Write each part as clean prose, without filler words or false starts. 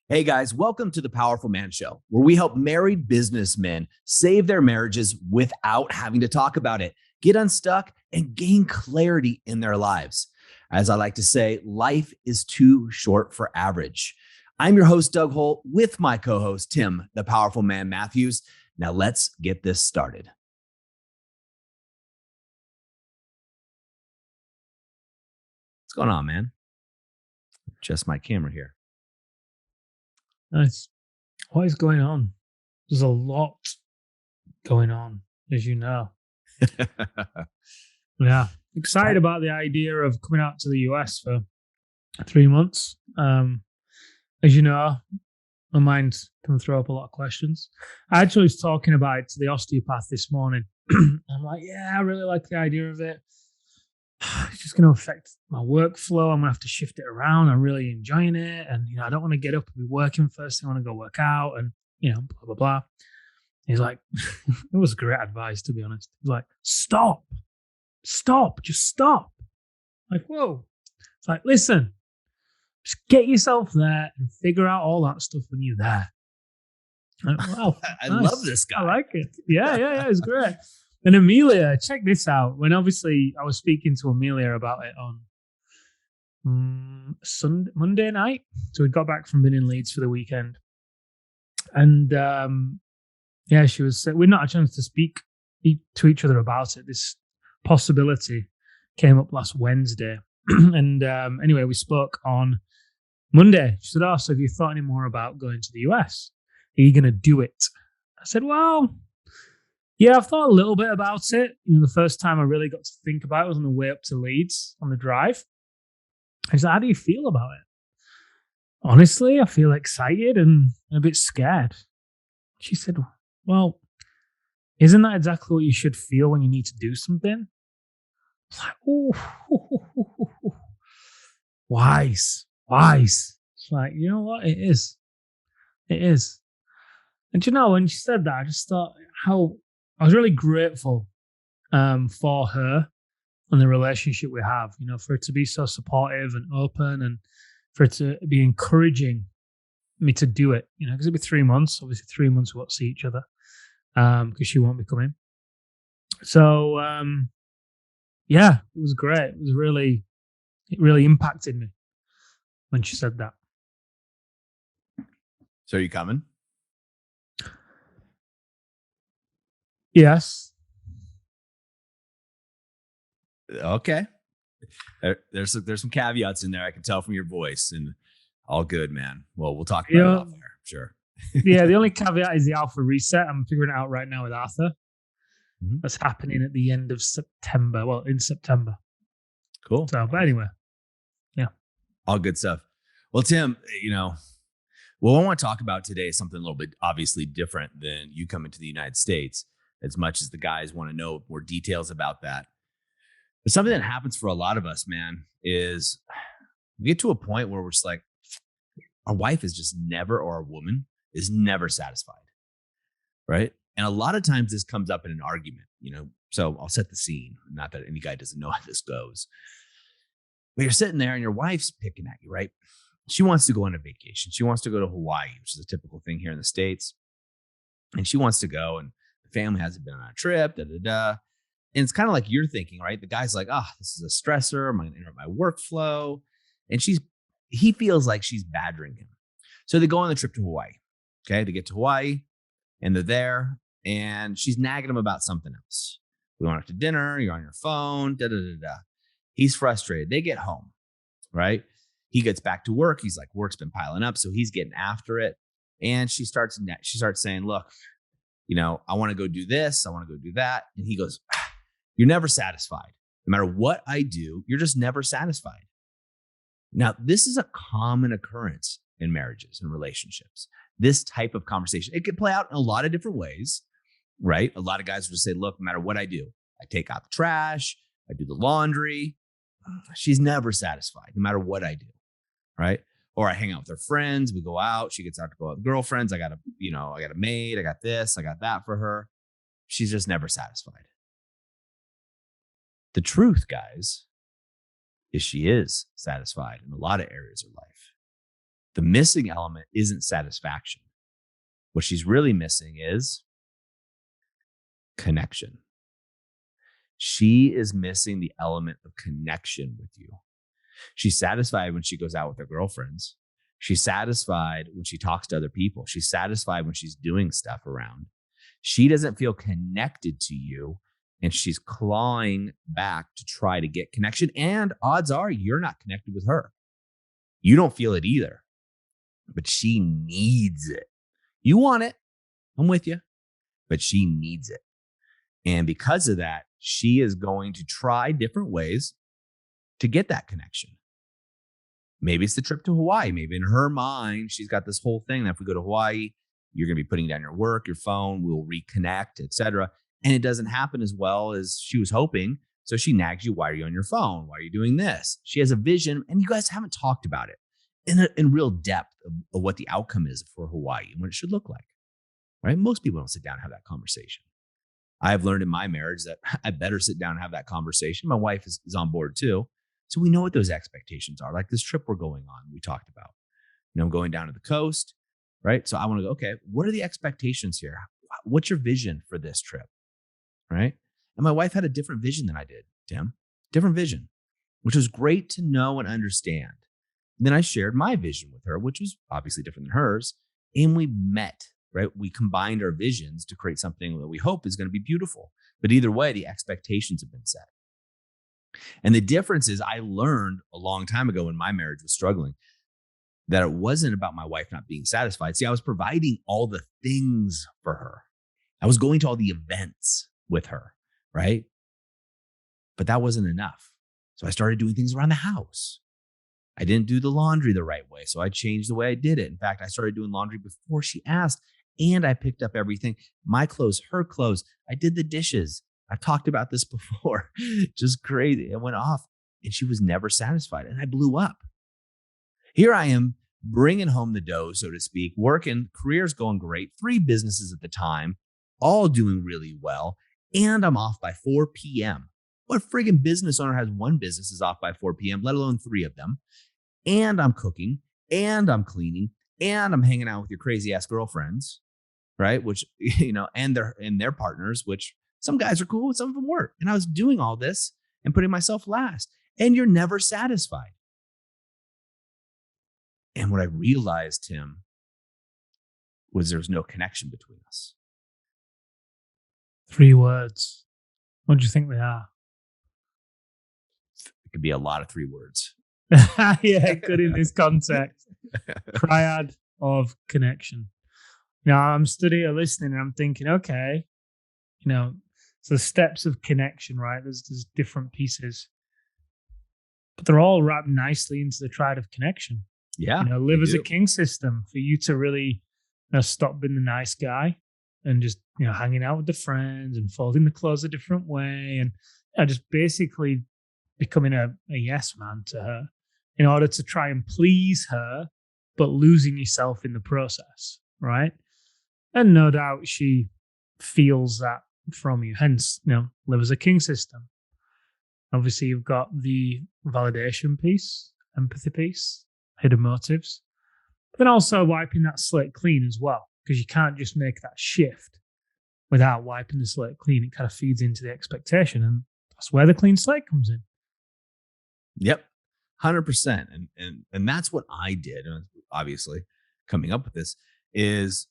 Hey guys, welcome to the Powerful Man Show, where we help married businessmen save their marriages without having to talk about it, get unstuck, and gain clarity in their lives. As I like to say, life is too short for average. I'm your host, Doug Holt, with my co host, Tim, the Powerful Man Matthews. Now let's get this started. What's going on, man? Just my camera here. Nice. What is going on? There's a lot going on, as you know. Yeah. Excited about the idea of coming out to the US for 3 months. As you know, my mind can throw up a lot of questions. I actually was talking about it to the osteopath this morning. I'm like, yeah, I really like the idea of it. It's just going to affect my workflow. I'm going to have to shift it around. I'm really enjoying it. And, I don't want to get up and be working first thing. I want to go work out and, blah, blah, blah. He's like, it was great advice, to be honest. He's like, stop, just stop. Like, whoa. It's like, listen, just get yourself there and figure out all that stuff when you're there. Like, wow. I love this guy. I like it. Yeah. It's great. And Amelia, check this out. When obviously I was speaking to Amelia about it on Monday night. So we got back from being in Leeds for the weekend. And she was, we'd not had a chance to speak to each other about it. This possibility came up last Wednesday. And anyway, we spoke on Monday. She said, so have you thought any more about going to the US? Are you going to do it? I said, well, yeah, I've thought a little bit about it. The first time I really got to think about it was on the way up to Leeds on the drive. I said, how do you feel about it? Honestly, I feel excited and a bit scared. She said, well, isn't that exactly what you should feel when you need to do something? I was like, oh, wise. It's like, you know what? It is. And when she said that, I just thought how I was really grateful for her and the relationship we have, for her to be so supportive and open and for her to be encouraging me to do it, because it'll be 3 months. Obviously, 3 months we won't see each other because she won't be coming. So, it was great. It really impacted me when she said that. So are you coming? Yes. Okay. There's some caveats in there. I can tell from your voice, and all good, man. Well, we'll talk about it off there. Sure. Yeah. The only caveat is the alpha reset. I'm figuring it out right now with Arthur. Mm-hmm. That's happening at the end of September. Well, in September. Cool. So, but anyway, yeah. All good stuff. Well, Tim, what I want to talk about today is something a little bit obviously different than you coming to the United States, as much as the guys want to know more details about that. But something that happens for a lot of us, man, is we get to a point where we're just like, our wife is just never, or our woman is never satisfied. Right. And a lot of times this comes up in an argument, so I'll set the scene. Not that any guy doesn't know how this goes. But you're sitting there and your wife's picking at you, right? She wants to go on a vacation. She wants to go to Hawaii, which is a typical thing here in the States. And she wants to go, and the family hasn't been on a trip, And it's kind of like you're thinking, right? The guy's like, this is a stressor. I'm going to interrupt my workflow. And he feels like she's badgering him. So they go on the trip to Hawaii. Okay. They get to Hawaii and they're there and she's nagging him about something else. We went out to dinner. You're on your phone. He's frustrated. They get home, right? He gets back to work. He's like, work's been piling up. So he's getting after it. And she starts saying, look, I want to go do this. I want to go do that. And he goes, you're never satisfied. No matter what I do, you're just never satisfied. Now, this is a common occurrence in marriages and relationships. This type of conversation, it could play out in a lot of different ways, right? A lot of guys will just say, look, no matter what I do, I take out the trash, I do the laundry. She's never satisfied, no matter what I do, right? Or I hang out with her friends. We go out. She gets out to go out with girlfriends. I got a maid. I got this. I got that for her. She's just never satisfied. The truth, guys, is she is satisfied in a lot of areas of life. The missing element isn't satisfaction. What she's really missing is connection. She is missing the element of connection with you. She's satisfied when she goes out with her girlfriends. She's satisfied when she talks to other people. She's satisfied when she's doing stuff around. She doesn't feel connected to you, and she's clawing back to try to get connection. And odds are you're not connected with her. You don't feel it either, but she needs it. You want it. I'm with you, but she needs it. And because of that, she is going to try different ways to get that connection. Maybe it's the trip to Hawaii. Maybe in her mind, she's got this whole thing that if we go to Hawaii, you're going to be putting down your work, your phone, we'll reconnect, etc. And it doesn't happen as well as she was hoping. So she nags you, why are you on your phone? Why are you doing this? She has a vision, and you guys haven't talked about it in real depth of what the outcome is for Hawaii and what it should look like, right? Most people don't sit down and have that conversation. I've learned in my marriage that I better sit down and have that conversation. My wife is on board too. So we know what those expectations are. Like this trip we're going on, we talked about, I'm going down to the coast, right? So I want to go, okay, what are the expectations here? What's your vision for this trip, right? And my wife had a different vision than I did, Tim, different vision, which was great to know and understand. And then I shared my vision with her, which was obviously different than hers. And we met, right? We combined our visions to create something that we hope is going to be beautiful. But either way, the expectations have been set. And the difference is I learned a long time ago when my marriage was struggling that it wasn't about my wife not being satisfied. See, I was providing all the things for her. I was going to all the events with her, right? But that wasn't enough. So I started doing things around the house. I didn't do the laundry the right way. So I changed the way I did it. In fact, I started doing laundry before she asked, and I picked up everything, my clothes, her clothes. I did the dishes. I've talked about this before. Just crazy. It went off and she was never satisfied. And I blew up. Here I am bringing home the dough, so to speak, working, career's going great, 3 businesses at the time, all doing really well. And I'm off by 4 p.m. What friggin' business owner has 1 business is off by 4 p.m., let alone 3 of them? And I'm cooking and I'm cleaning and I'm hanging out with your crazy ass girlfriends, right? Which, and their partners, which some guys are cool, some of them weren't. And I was doing all this and putting myself last, and you're never satisfied. And what I realized, Tim, was there was no connection between us. 3 words. What do you think they are? It could be a lot of 3 words. Yeah, good in this context. Triad of connection. Now I'm listening and I'm thinking, okay, so steps of connection, right? There's different pieces, but they're all wrapped nicely into the triad of connection. Yeah. Live as a king system for you to really stop being the nice guy and just, hanging out with the friends and folding the clothes a different way and just basically becoming a yes man to her in order to try and please her, but losing yourself in the process, right? And no doubt she feels that from you. Hence, live as a king system. Obviously, you've got the validation piece, empathy piece, hidden motives, but then also wiping that slate clean as well, because you can't just make that shift without wiping the slate clean. It kind of feeds into the expectation, and that's where the clean slate comes in. Yep, 100%. And that's what I did. And obviously, coming up with this is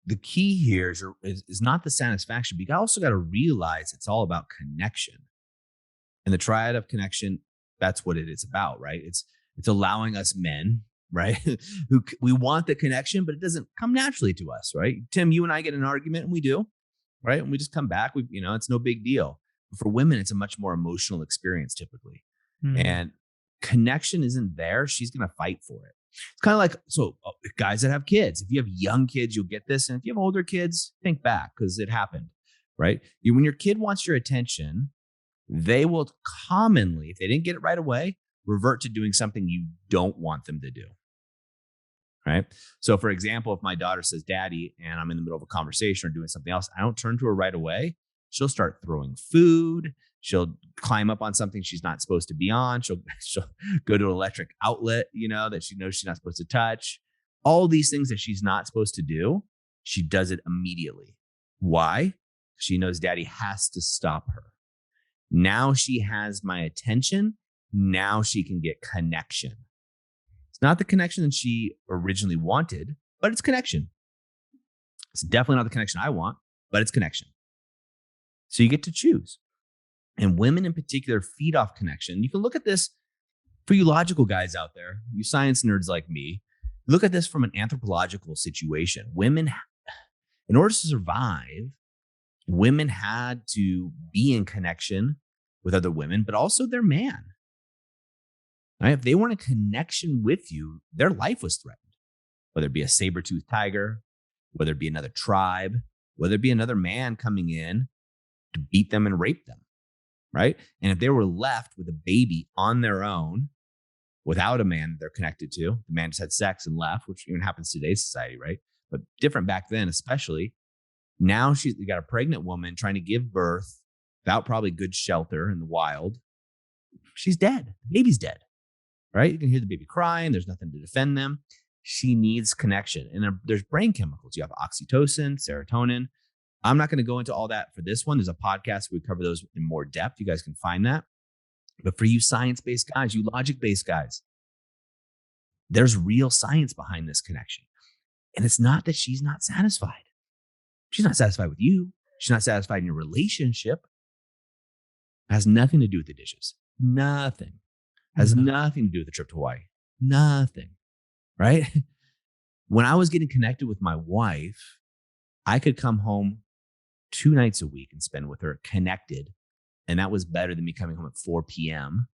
the key here is not the satisfaction, but you also got to realize it's all about connection. And the triad of connection, that's what it is about, right? It's allowing us men, right? Who we want the connection, but it doesn't come naturally to us, right? Tim, you and I get in an argument, and we do, right? And we just come back. It's no big deal. But for women, it's a much more emotional experience typically. And connection isn't there. She's going to fight for it. It's kind of like, guys that have kids, if you have young kids, you'll get this. And if you have older kids, think back, because it happened, right? When your kid wants your attention, they will commonly, if they didn't get it right away, revert to doing something you don't want them to do, right? So for example, if my daughter says, Daddy, and I'm in the middle of a conversation or doing something else, I don't turn to her right away. she'll start throwing food. She'll climb up on something she's not supposed to be on. She'll go to an electric outlet, that she knows she's not supposed to touch. All these things that she's not supposed to do, she does it immediately. Why? She knows daddy has to stop her. Now she has my attention. Now she can get connection. It's not the connection that she originally wanted, but it's connection. It's definitely not the connection I want, but it's connection. So you get to choose. And women in particular feed off connection. You can look at this for you logical guys out there, you science nerds like me. Look at this from an anthropological situation. Women, in order to survive, women had to be in connection with other women, but also their man. Right? If they weren't in connection with you, their life was threatened, whether it be a saber-toothed tiger, whether it be another tribe, whether it be another man coming in to beat them and rape them, right? And if they were left with a baby on their own, without a man that they're connected to, the man just had sex and left, which even happens in today's society, right? But different back then, especially. Now you got a pregnant woman trying to give birth without probably good shelter in the wild. She's dead. The baby's dead, right? You can hear the baby crying. There's nothing to defend them. She needs connection. And there's brain chemicals. You have oxytocin, serotonin. I'm not going to go into all that for this one. There's a podcast where we cover those in more depth. You guys can find that. But for you science-based guys, you logic-based guys, there's real science behind this connection. And it's not that she's not satisfied. She's not satisfied with you. She's not satisfied in your relationship. It has nothing to do with the dishes. Nothing. Has nothing to do with the trip to Hawaii. Nothing. Right? When I was getting connected with my wife, I could come home 2 nights a week and spend with her connected. And that was better than me coming home at 4 p.m.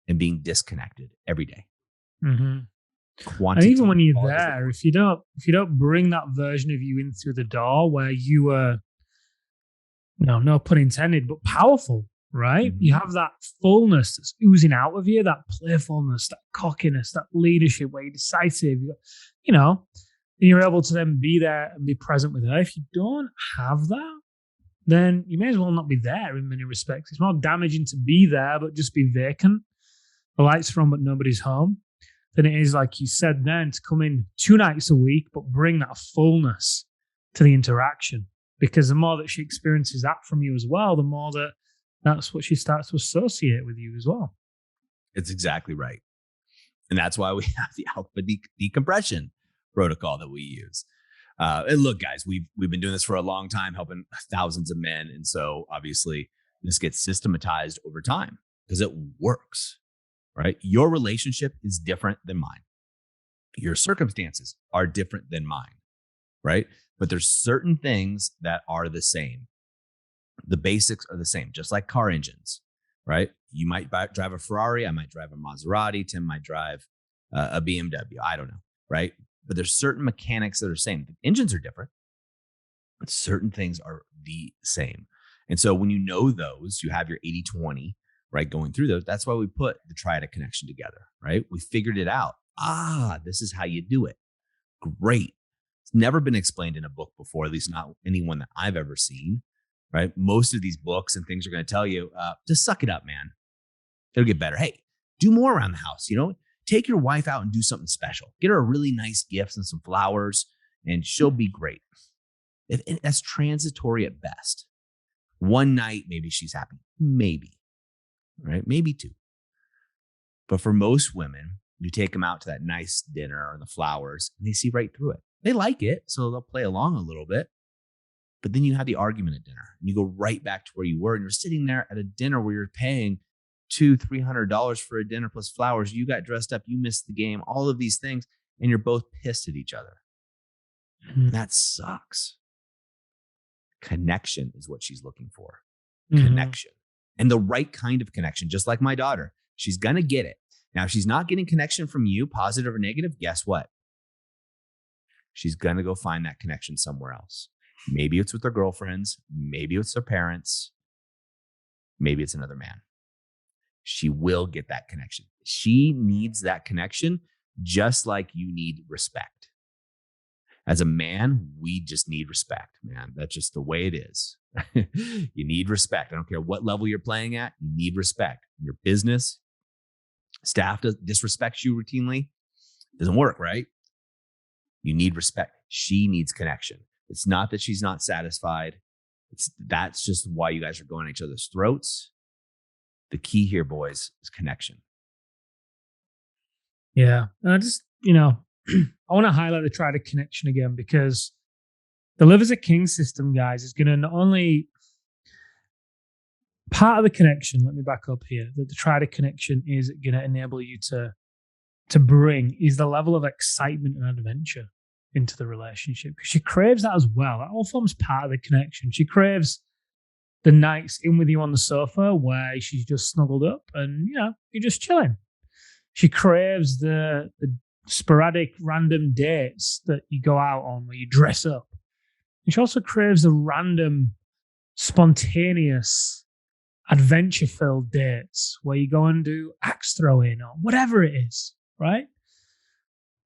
and being disconnected every day. Mm-hmm. And even when you're there, if you don't bring that version of you in through the door where you were, no pun intended, but powerful, right? Mm-hmm. You have that fullness that's oozing out of you, that playfulness, that cockiness, that leadership where you're decisive, and you're able to then be there and be present with her. If you don't have that, then you may as well not be there in many respects. It's more damaging to be there, but just be vacant. The lights are on, but nobody's home. Than it is, like you said then, to come in 2 nights a week, but bring that fullness to the interaction. Because the more that she experiences that from you as well, the more that's what she starts to associate with you as well. It's exactly right. And that's why we have the alpha decompression protocol that we use. And look, guys, we've been doing this for a long time, helping thousands of men. And so obviously this gets systematized over time because it works, right? Your relationship is different than mine. Your circumstances are different than mine, right? But there's certain things that are the same. The basics are the same, just like car engines, right? You might drive a Ferrari. I might drive a Maserati. Tim might drive a BMW. I don't know, right? But there's certain mechanics that are the same. The engines are different, but certain things are the same. And so when you know those, you have your 80-20, right? Going through those. That's why we put the triad of connection together, right? We figured it out. This is how you do it. Great. It's never been explained in a book before, at least not anyone that I've ever seen, right? Most of these books and things are going to tell you, just suck it up, man. It'll get better. Hey, do more around the house, Take your wife out and do something special. Get her a really nice gift and some flowers, and she'll be great. That's transitory at best. One night, maybe she's happy. Maybe, right? Maybe 2. But for most women, you take them out to that nice dinner or the flowers, and they see right through it. They like it, so they'll play along a little bit. But then you have the argument at dinner, and you go right back to where you were, and you're sitting there at a dinner where you're paying $200-$300 for a dinner plus flowers. You got dressed up, you missed the game, all of these things, and you're both pissed at each other. And that sucks. Connection is what she's looking for. Connection. And the right kind of connection, just like my daughter. She's going to get it. Now, if she's not getting connection from you, positive or negative, guess what? She's going to go find that connection somewhere else. Maybe it's with her girlfriends. Maybe it's her parents. Maybe it's another man. She will get that connection. She needs that connection just like you need respect. As a man, we just need respect, man. That's just the way it is. You need respect. I don't care what level you're playing at. You need respect. Your business staff disrespects you routinely. Doesn't work, right? You need respect. She needs connection. It's not that she's not satisfied. That's just why you guys are going at each other's throats. The key here, boys, is connection. Yeah. And I just, I want to highlight the try to connection again, because the live as a king system, guys, is going to not only part of the connection. Let me back up here. That the try to connection is going to enable you to bring is the level of excitement and adventure into the relationship, because she craves that as well. That all forms part of the connection. She craves the nights in with you on the sofa where she's just snuggled up and you're just chilling. She craves the sporadic random dates that you go out on where you dress up. And she also craves the random spontaneous adventure filled dates where you go and do axe throwing or whatever it is, right?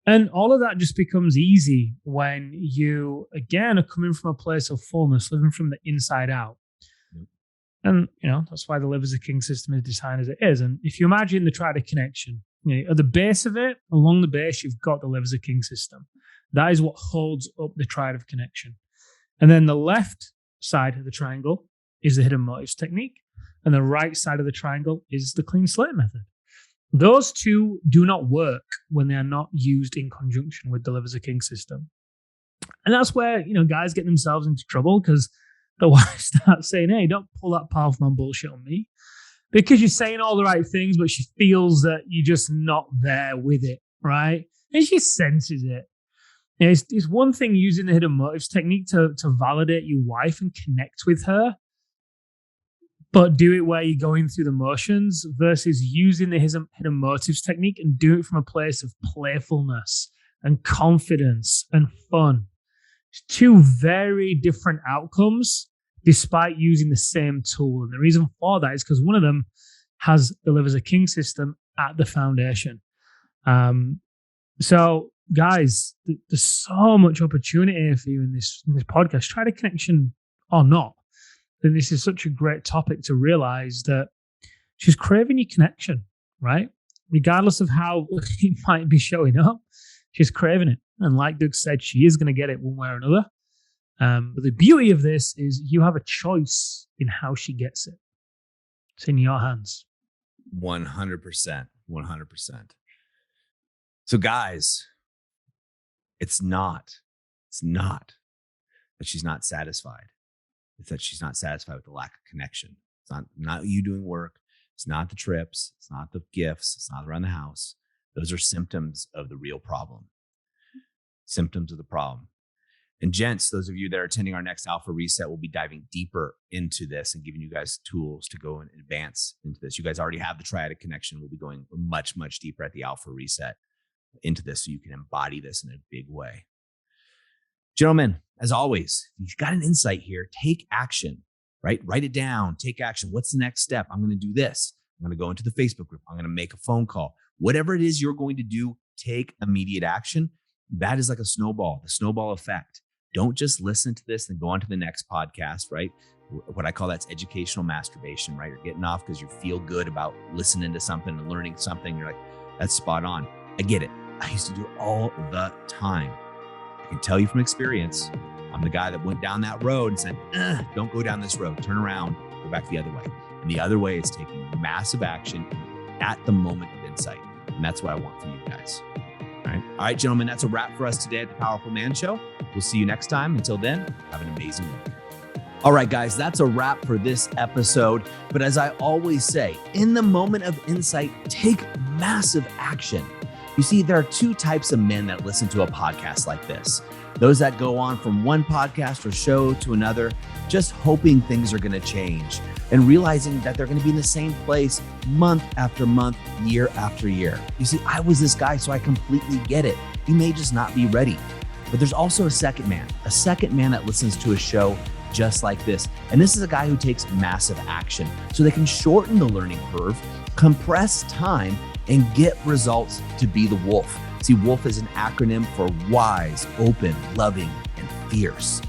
And all of that just becomes easy when you, again, are coming from a place of fullness, living from the inside out. And, that's why the Live as a King system is designed as it is. And if you imagine the try to connection, at the base of it, along the base, you've got the Live as a King system. That is what holds up the triad of connection. And then the left side of the triangle is the hidden motives technique. And the right side of the triangle is the clean slate method. Those two do not work when they are not used in conjunction with the Live as a King system. And that's where, guys get themselves into trouble, because the wife starts saying, hey, don't pull that powerful man bullshit on me, because you're saying all the right things, but she feels that you're just not there with it, right? And she senses it. It's one thing using the hidden motives technique to validate your wife and connect with her, but do it where you're going through the motions, versus using the hidden motives technique and do it from a place of playfulness and confidence and fun. It's two very different outcomes despite using the same tool. And the reason for that is because one of them has the Live as a King system at the foundation. So guys, there's so much opportunity for you in this podcast. Try the connection or not. Then this is such a great topic to realize that she's craving your connection, right? Regardless of how it might be showing up, she's craving it. And like Doug said, she is going to get it one way or another. But the beauty of this is you have a choice in how she gets it. It's in your hands. 100%. 100%. So guys, it's not that she's not satisfied. It's that she's not satisfied with the lack of connection. It's not you doing work. It's not the trips. It's not the gifts. It's not around the house. Those are symptoms of the real problem. Symptoms of the problem. And gents, those of you that are attending our next Alpha Reset, will be diving deeper into this and giving you guys tools to go and advance into this. You guys already have the triadic connection. We'll be going much, much deeper at the Alpha Reset into this so you can embody this in a big way. Gentlemen, as always, you've got an insight here. Take action, right? Write it down. Take action. What's the next step? I'm going to do this. I'm going to go into the Facebook group. I'm going to make a phone call. Whatever it is you're going to do, take immediate action. That is like a snowball, the snowball effect. Don't just listen to this and go on to the next podcast, right? What I call that's educational masturbation, right? You're getting off because you feel good about listening to something and learning something. You're like, that's spot on. I get it. I used to do it all the time. I can tell you from experience, I'm the guy that went down that road and said, don't go down this road. Turn around, go back the other way. And the other way is taking massive action at the moment of insight. And that's what I want for you guys. All right, gentlemen, that's a wrap for us today at the Powerful Man Show. We'll see you next time. Until then, have an amazing week. All right, guys, that's a wrap for this episode. But as I always say, in the moment of insight, take massive action. You see, there are two types of men that listen to a podcast like this. Those that go on from one podcast or show to another, just hoping things are going to change and realizing that they're going to be in the same place month after month, year after year. You see, I was this guy, so I completely get it. You may just not be ready. But there's also a second man that listens to a show just like this. And this is a guy who takes massive action so they can shorten the learning curve, compress time, and get results to be the wolf. See, WOLF is an acronym for wise, open, loving, and fierce.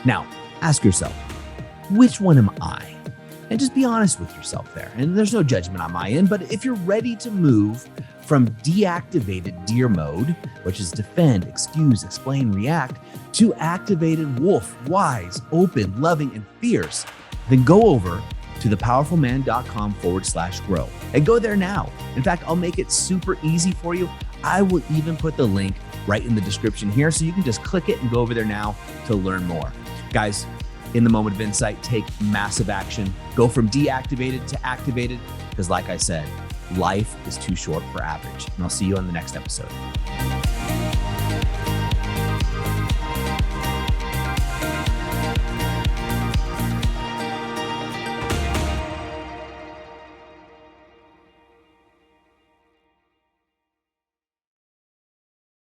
Now, ask yourself, which one am I? And just be honest with yourself there. And there's no judgment on my end, but if you're ready to move from deactivated deer mode, which is defend, excuse, explain, react, to activated wolf, wise, open, loving, and fierce, then go over to thepowerfulman.com/grow and go there now. In fact, I'll make it super easy for you. I will even put the link right in the description here so you can just click it and go over there now to learn more. Guys, in the moment of insight, take massive action. Go from deactivated to activated, because like I said, life is too short for average. And I'll see you on the next episode.